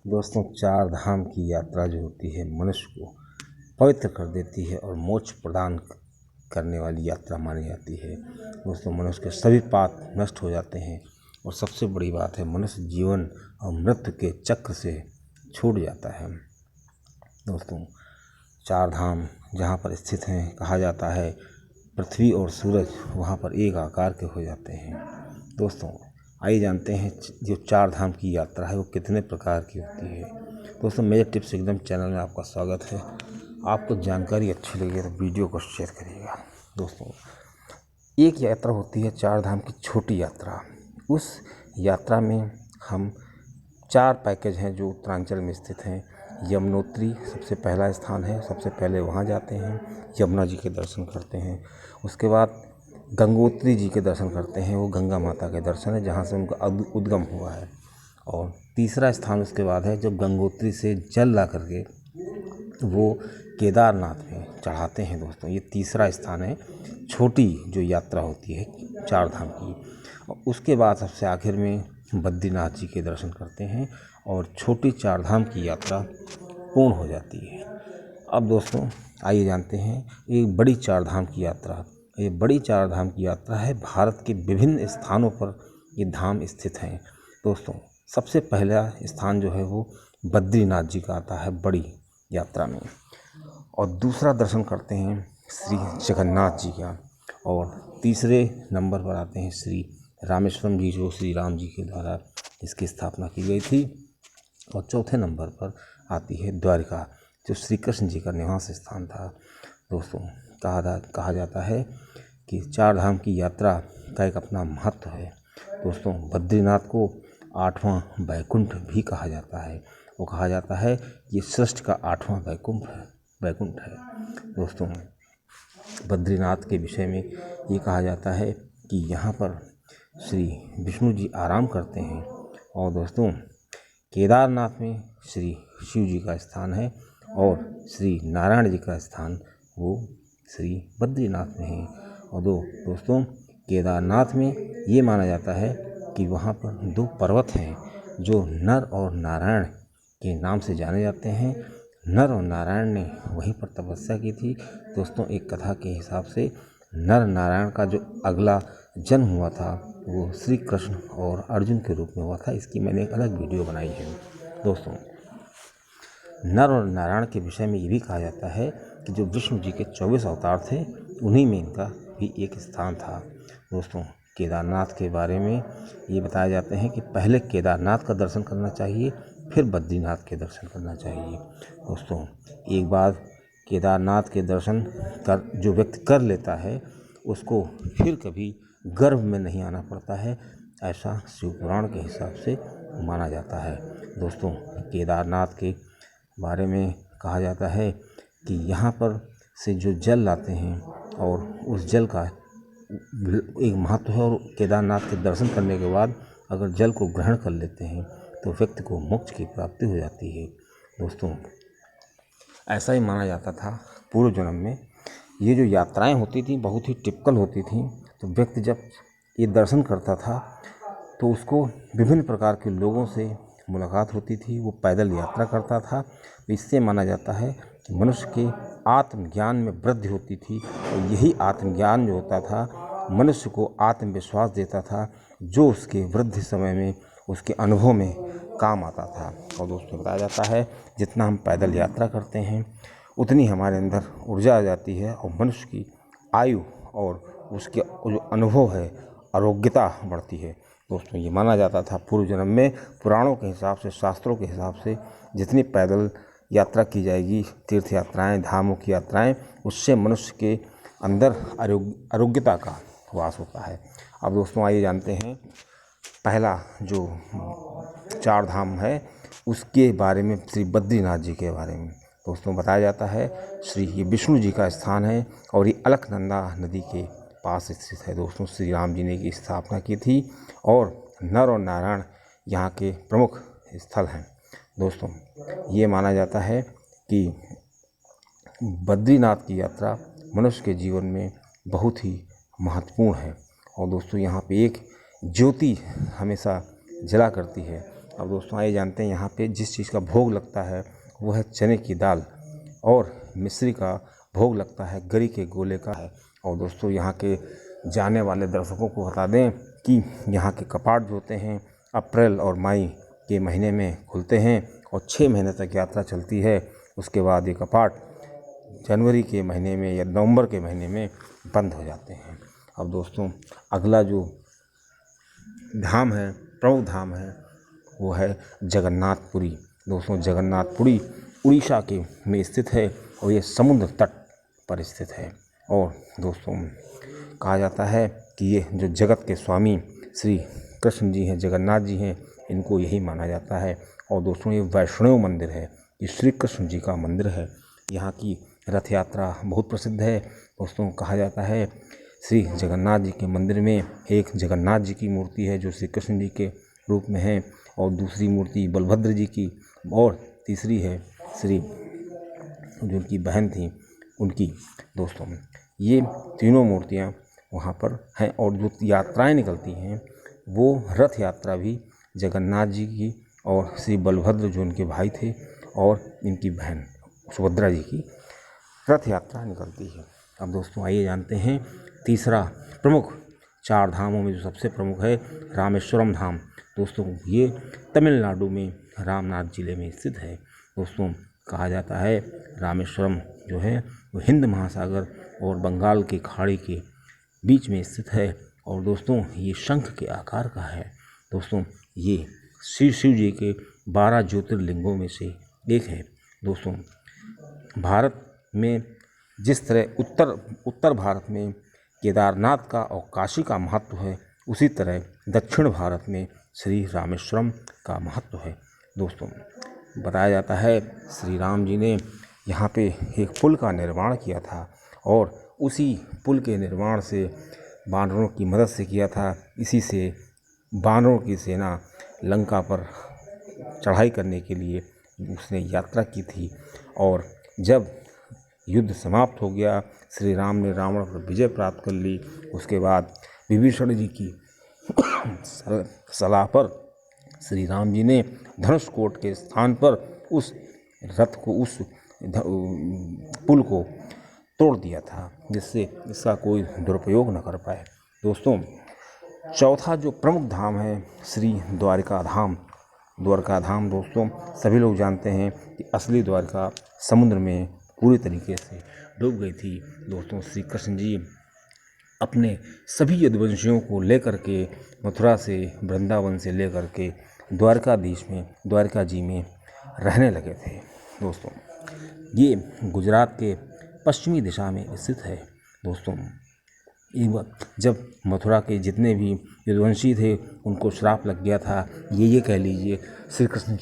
दोस्तों, चार धाम की यात्रा जो होती है मनुष्य को पवित्र कर देती है और मोक्ष प्रदान करने वाली यात्रा मानी जाती है। दोस्तों, मनुष्य के सभी पाप नष्ट हो जाते हैं और सबसे बड़ी बात है मनुष्य जीवन और मृत्यु के चक्र से छूट जाता है। दोस्तों, चार धाम जहाँ पर स्थित हैं, कहा जाता है पृथ्वी और सूरज वहाँ पर एक आकार के हो जाते हैं। दोस्तों, आइए जानते हैं जो चार धाम की यात्रा है वो कितने प्रकार की होती है। दोस्तों, मेरे टिप्स एकदम चैनल में आपका स्वागत है। आपको जानकारी अच्छी लगे तो वीडियो को शेयर करिएगा। दोस्तों, एक यात्रा होती है चार धाम की छोटी यात्रा। उस यात्रा में हम 4 पैकेज हैं जो उत्तरांचल में स्थित हैं। यमुनोत्री सबसे पहला स्थान है, सबसे पहले वहाँ जाते हैं, यमुना जी के दर्शन करते हैं। उसके बाद गंगोत्री जी के दर्शन करते हैं, वो गंगा माता के दर्शन है जहाँ से उनका उद्गम हुआ है। और तीसरा स्थान उसके बाद है जब गंगोत्री से जल ला करके वो केदारनाथ में चढ़ाते हैं। दोस्तों, ये तीसरा स्थान है छोटी जो यात्रा होती है चार धाम की। और उसके बाद सबसे आखिर में बद्रीनाथ जी के दर्शन करते हैं और छोटी चार धाम की यात्रा पूर्ण हो जाती है। अब दोस्तों, आइए जानते हैं एक बड़ी चार धाम की यात्रा। ये बड़ी चार धाम की यात्रा है, भारत के विभिन्न स्थानों पर ये धाम स्थित हैं। दोस्तों, सबसे पहला स्थान जो है वो बद्रीनाथ जी का आता है बड़ी यात्रा में, और दूसरा दर्शन करते हैं श्री जगन्नाथ जी का, और तीसरे नंबर पर आते हैं श्री रामेश्वरम जी जो श्री राम जी के द्वारा इसकी स्थापना की गई थी, और चौथे नंबर पर आती है द्वारिका जो श्री कृष्ण जी का निवास स्थान था। दोस्तों, कहा जाता है कि चार धाम की यात्रा का एक अपना महत्व है। दोस्तों, बद्रीनाथ को 8वां वैकुंठ भी कहा जाता है। वो कहा जाता है ये सृष्टि का 8वां वैकुंठ है। दोस्तों, बद्रीनाथ के विषय में ये कहा जाता है कि यहाँ पर श्री विष्णु जी आराम करते हैं, और दोस्तों केदारनाथ में श्री शिव जी का स्थान है और श्री नारायण जी का स्थान वो श्री बद्रीनाथ में है। और दोस्तों केदारनाथ में ये माना जाता है कि वहाँ पर 2 पर्वत हैं जो नर और नारायण के नाम से जाने जाते हैं। नर और नारायण ने वहीं पर तपस्या की थी। दोस्तों, एक कथा के हिसाब से नर नारायण का जो अगला जन्म हुआ था वो श्री कृष्ण और अर्जुन के रूप में हुआ था। इसकी मैंने एक अलग वीडियो बनाई है। दोस्तों, नर और नारायण के विषय में ये भी कहा जाता है कि जो विष्णु जी के 24 अवतार थे उन्हीं में इनका भी एक स्थान था। दोस्तों, केदारनाथ के बारे में ये बताया जाते हैं कि पहले केदारनाथ का दर्शन करना चाहिए, फिर बद्रीनाथ के दर्शन करना चाहिए। दोस्तों, एक बार केदारनाथ के दर्शन जो व्यक्ति कर लेता है उसको फिर कभी गर्भ में नहीं आना पड़ता है, ऐसा शिव पुराण के हिसाब से माना जाता है। दोस्तों, केदारनाथ के बारे में कहा जाता है कि यहाँ पर से जो जल लाते हैं और उस जल का एक महत्व है, और केदारनाथ के दर्शन करने के बाद अगर जल को ग्रहण कर लेते हैं तो व्यक्ति को मोक्ष की प्राप्ति हो जाती है। दोस्तों, ऐसा ही माना जाता था पूर्व जन्म में। ये जो यात्राएं होती थी बहुत ही टिपिकल होती थी, तो व्यक्ति जब ये दर्शन करता था तो उसको विभिन्न प्रकार के लोगों से मुलाकात होती थी। वो पैदल यात्रा करता था, तो इससे माना जाता है कि मनुष्य के आत्मज्ञान में वृद्धि होती थी, और यही आत्मज्ञान जो होता था मनुष्य को आत्मविश्वास देता था जो उसके वृद्धि समय में उसके अनुभव में काम आता था। और दोस्तों, बताया जाता है जितना हम पैदल यात्रा करते हैं उतनी हमारे अंदर ऊर्जा आ जाती है और मनुष्य की आयु और उसके जो अनुभव है आरोग्यता बढ़ती है। दोस्तों, ये माना जाता था पूर्व जन्म में, पुराणों के हिसाब से, शास्त्रों के हिसाब से जितनी पैदल यात्रा की जाएगी, तीर्थ यात्राएं, धामों की यात्राएं, उससे मनुष्य के अंदर आरोग्यता का वास होता है। अब दोस्तों, आइए जानते हैं पहला जो चार धाम है उसके बारे में, श्री बद्रीनाथ जी के बारे में। दोस्तों, बताया जाता है ये विष्णु जी का स्थान है और ये अलकनंदा नदी के पास स्थित है। दोस्तों, श्री राम जी ने इसकी स्थापना की थी और नर और नारायण यहाँ के प्रमुख स्थल हैं। दोस्तों, ये माना जाता है कि बद्रीनाथ की यात्रा मनुष्य के जीवन में बहुत ही महत्वपूर्ण है। और दोस्तों, यहाँ पे एक ज्योति हमेशा जला करती है अब दोस्तों आइए जानते हैं यहाँ पे जिस चीज़ का भोग लगता है वो है चने की दाल, और मिश्री का भोग लगता है गरी के गोले का है। और दोस्तों यहाँ के जाने वाले दर्शकों को बता दें कि यहाँ के कपाट जो होते हैं अप्रैल और मई के महीने में खुलते हैं और 6 महीने तक यात्रा चलती है। उसके बाद ये कपाट जनवरी के महीने में या नवंबर के महीने में बंद हो जाते हैं। अब दोस्तों अगला जो धाम है, प्रमुख धाम है, वो है जगन्नाथपुरी। दोस्तों जगन्नाथपुरी उड़ीसा के में स्थित है और ये समुद्र तट पर स्थित है। और दोस्तों कहा जाता है कि ये जो जगत के स्वामी श्री कृष्ण जी हैं, जगन्नाथ जी हैं, इनको यही माना जाता है। और दोस्तों ये वैष्णव मंदिर है, ये श्री कृष्ण जी का मंदिर है। यहाँ की रथ यात्रा बहुत प्रसिद्ध है। दोस्तों कहा जाता है श्री जगन्नाथ जी के मंदिर में एक जगन्नाथ जी की मूर्ति है जो श्री कृष्ण जी के रूप में है, और दूसरी मूर्ति बलभद्र जी की, और तीसरी है श्री जो उनकी बहन थी उनकी। दोस्तों ये तीनों मूर्तियाँ वहाँ पर हैं। और जो यात्राएं निकलती हैं वो रथ यात्रा भी जगन्नाथ जी की और श्री बलभद्र जो उनके भाई थे और इनकी बहन सुभद्रा जी की रथ यात्रा निकलती है। अब दोस्तों आइए जानते हैं तीसरा प्रमुख 4 धामों में जो सबसे प्रमुख है रामेश्वरम धाम। दोस्तों ये तमिलनाडु में रामनाथ जिले में स्थित है। दोस्तों कहा जाता है रामेश्वरम जो है वो हिंद महासागर और बंगाल की खाड़ी के बीच में स्थित है। और दोस्तों ये शंख के आकार का है। दोस्तों ये शिव जी के 12 ज्योतिर्लिंगों में से एक है। दोस्तों भारत में जिस तरह उत्तर भारत में केदारनाथ का और काशी का महत्व है, उसी तरह दक्षिण भारत में श्री रामेश्वरम का महत्व है। दोस्तों बताया जाता है श्री राम जी ने यहाँ पे एक पुल का निर्माण किया था और उसी पुल के निर्माण से वानरों की मदद से किया था। इसी से वानरों की सेना लंका पर चढ़ाई करने के लिए उसने यात्रा की थी। और जब युद्ध समाप्त हो गया, श्री राम ने रावण पर विजय प्राप्त कर ली। उसके बाद विभीषण जी की सलाह पर श्री राम जी ने धनुष कोट के स्थान पर उस रथ को, उस पुल को तोड़ दिया था, जिससे इसका कोई दुरुपयोग न कर पाए। दोस्तों चौथा जो प्रमुख धाम है श्री द्वारिका धाम। द्वारका धाम दोस्तों सभी लोग जानते हैं कि असली द्वारका समुद्र में पूरी तरीके से डूब गई थी। दोस्तों श्री कृष्ण जी अपने सभी यदुवंशियों को लेकर के मथुरा से, वृंदावन से लेकर के द्वारका जी में रहने लगे थे। दोस्तों ये गुजरात के पश्चिमी दिशा में स्थित है। दोस्तों एक बार जब मथुरा के जितने भी यदुवंशी थे उनको श्राप लग गया था, ये कह लीजिए श्री कृष्ण